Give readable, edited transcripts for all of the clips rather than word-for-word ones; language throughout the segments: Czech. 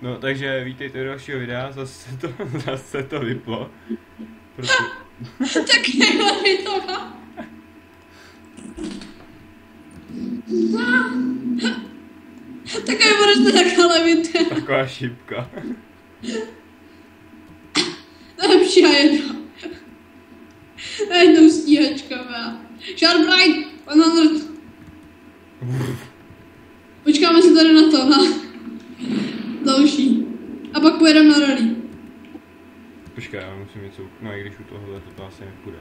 No, takže vítejte do dalšího videa, zase to vyplo. Prostě... Tak nejlepší to má. Tak je budeš takhle víte. Taková šipka. Lepší a jedna. Jednou stíhačka má. Sharbright 100. Počkáme si tady na to, na další. A pak pojedeme na rally. Počkej, já musím něco, no i když u tohohle to asi nepůjde.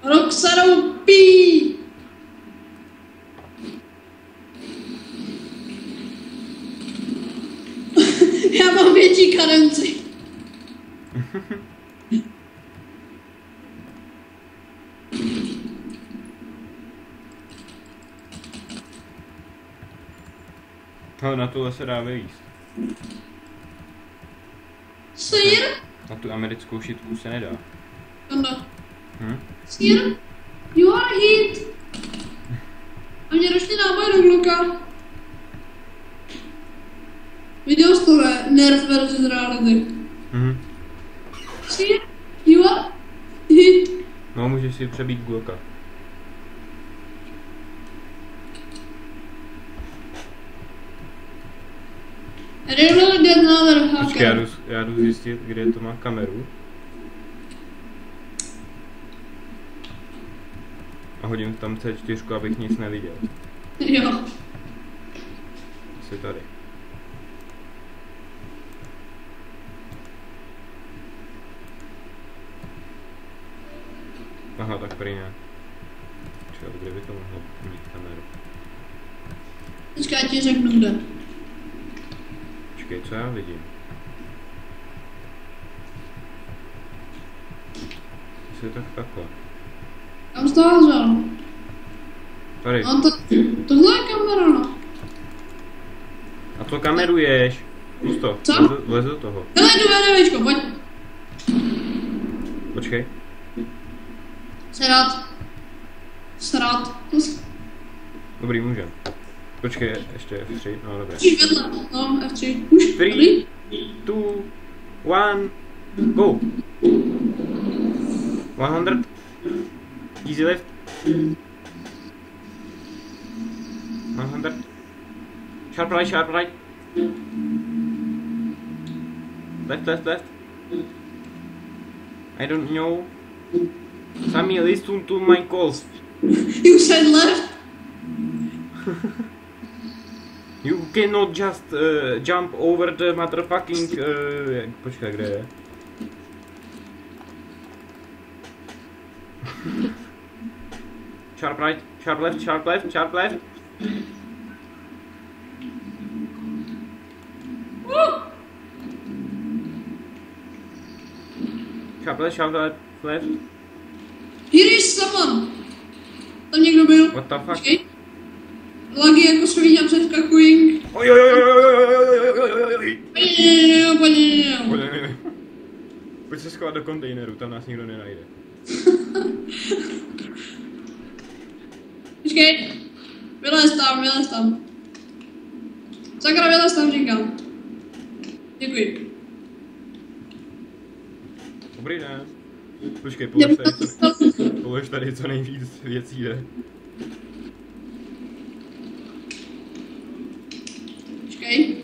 Roxarou pí! Já mám větší karenci. Ale na tohle se dá vyjíst. Sir? Na tu americkou šitku se nedá. Anda. Hm? Sir? You are hit. A mě došli náboj do kluka. Viděl jsi tohle? Nerf versus reality. Mhm. Sir? You are hit. No, můžeš si přebít Gloka. Really get another hacker. Počkej, já jdu zjistit, kde to má kameru. A hodím tam C4, abych nic neviděl. Jo. Asi tady. Aha, tak prý ne. Počkej, kde by to mohlo mít kameru? Teďka já ti řeknu kde. Počkej, co já vidím? Jestli tak takhle. Kam jsi to házel? Tady. No tohle je kamera, no. A co kameruješ? Pust to. Co? Vlez do toho. Hele, jdu VDVčko, pojď. Počkej. Srát. Dobrý, můžem. Počkej, ještě F3, no dobré. Už vedle, no, F3. Už, 3, 2, 1, go! 100. Easy left. 100. Sharp right, sharp right. Left, left, left. I don't know. Sammy, listen to my calls. You said left. You cannot just jump over the motherfucking... počkej, kde je? Sharp right, sharp left, sharp left, sharp left. Sharp left, left. Here is someone. Tam někdo byl. What the fuck? Počkej. Lagy jako svíňa přeskakují. Oj, oj, oj, oj, oj, oj, oj, oj, oj. Pojď se schovat do kontejneru, tam nás nikdo nenajde. Počkej. Vylez tam. Sakra, vylez tam, říkám. Děkuji. Dobrý den. Počkej, Já polož tady co nejvíc věcí jde. Počkej.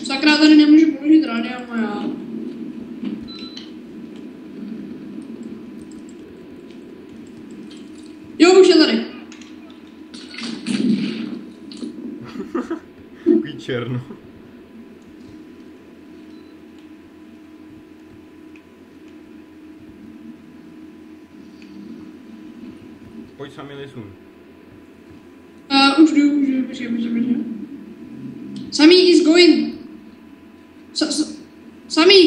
Sakra, tady nemůžu použít rádia moja. Jo, už je tady. Takový černo. Pojď sami lisun. Už jdu, počkej. Sammy is going. Sammy.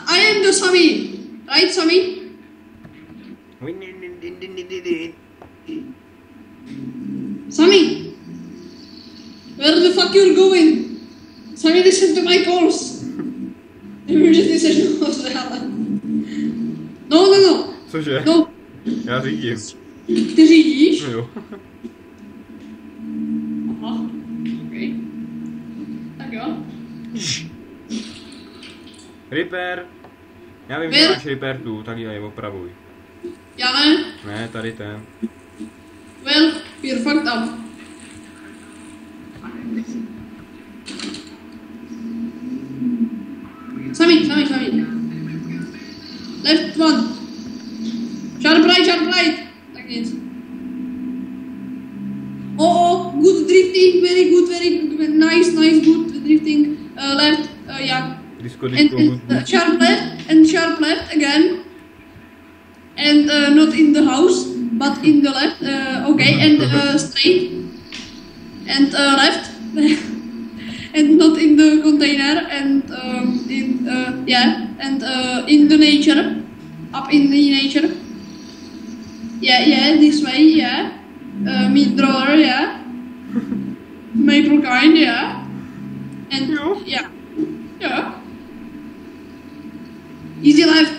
I am the Sammy. Right, Sammy? Sammy. Where the fuck you're going? Sammy, listen to my calls. Emergency session was real. Cože? No, Já řídím. ty řídíš? Jo. Aha, okay. Tak jo. Repair. Já vím, že máš repair tu, tak dělej, opravuj. Já ne. Ne, tady ten. Well, you're fucked up. Sami. Left one. Sharp right. Tak nic. Oh, good drifting, very good, nice, good drifting. Left, yeah. Disco, And good. sharp left again. And not in the house, but in the left. Okay, and straight. And left. And not in the container. And in the nature. Up in the nature. Yeah, this way, yeah. Meat drawer, yeah. Maple kind, yeah. And yeah. Easy left.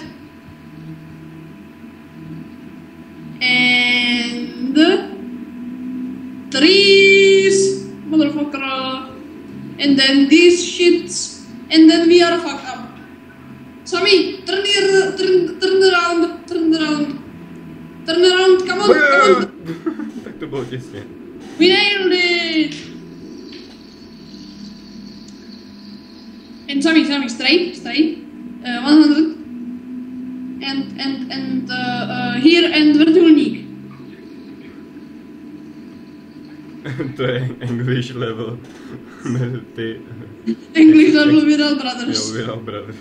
And trees, motherfucker. And then these shits. And then we are fucked up. Sami, turn around. Turn around, come on. Tak to bylo těsně. We nailed it. And Sami, straight. 100. And here and vrtulník. To je English level. Ty. English level Viral Brothers. Jo, Viral Brothers.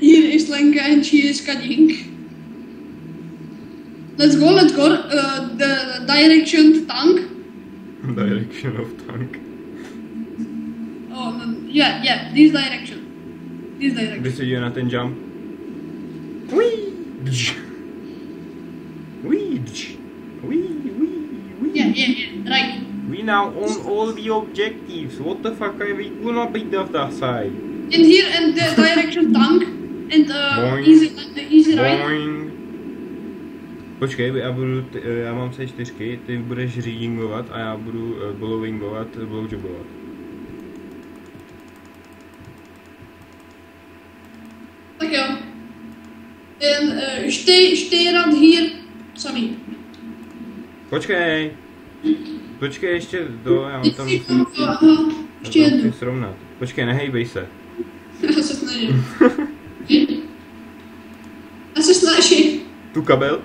Here is Lenka and she is Kadink. Let's go. The direction tank. Direction of tank. Oh, no, yeah, this direction. Kdy se jde na ten jump? Yeah, right. We now own all the objectives. What the fuck are we gonna be the side? And here and the direction tank and Boing. easy right. Boing. Počkej, já mám C4, ty budeš readingovat a já budu blowjobovat. Tak jo. And stay around here, Sami. Počkej ještě já mám tam Ještě jednu. srovnat. Počkej, nehejbej se. Já se snažím. Tu kabel?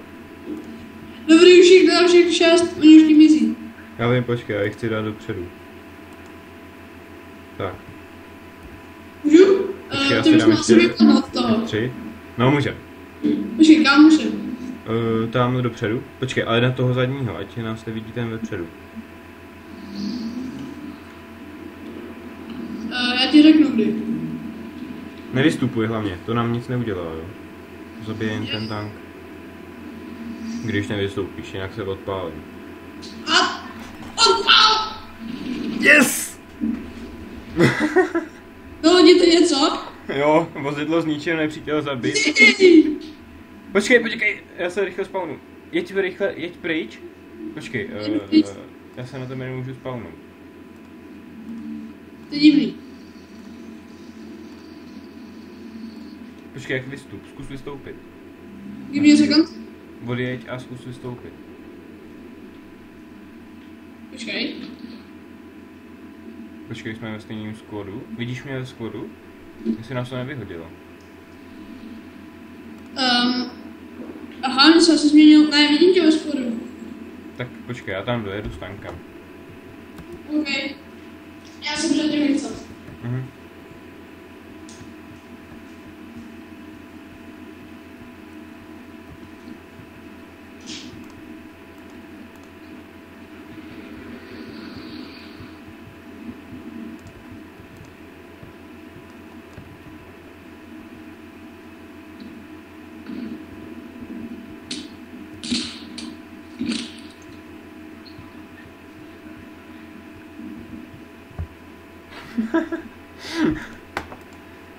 Dobrý, už jich dám všech 6, oni už tím mizí. Já vím, počkej, já je chci dát dopředu. Tak. Můžu? Počkej, já Ty si bys dám měl asi vypadnout od toho. 3. No, můžem. Počkej, kam můžem? Tam dopředu. Počkej, ale na toho zadního, ať nás nevidí ten vepředu. Já ti řeknu kdy. Nevystupuj hlavně, to nám nic neudělá, jo. Zabije jen ten tank. Když nevystoupíš, jinak se odpálí. A! Odpál! Yes! Dohodíte něco? Jo, vozidlo zničil, nepřítel zabit. Počkej, já se rychle spawnu. Jeď pryč. Počkej, já se na tebe nemůžu spawnout. To je divný. Počkej, jak zkus vystoupit. Give me a second. Odjeď a zkus vystoupit. Počkej, jsme ve stejném squadu. Vidíš mě ve squadu? Jestli nás to nevyhodilo. Aha, já jsem se změnil. Ne, vidím tě ve squadu. Tak počkej, já tam dojedu s tankem. OK. Já jsem předtím nechcel. Mhm.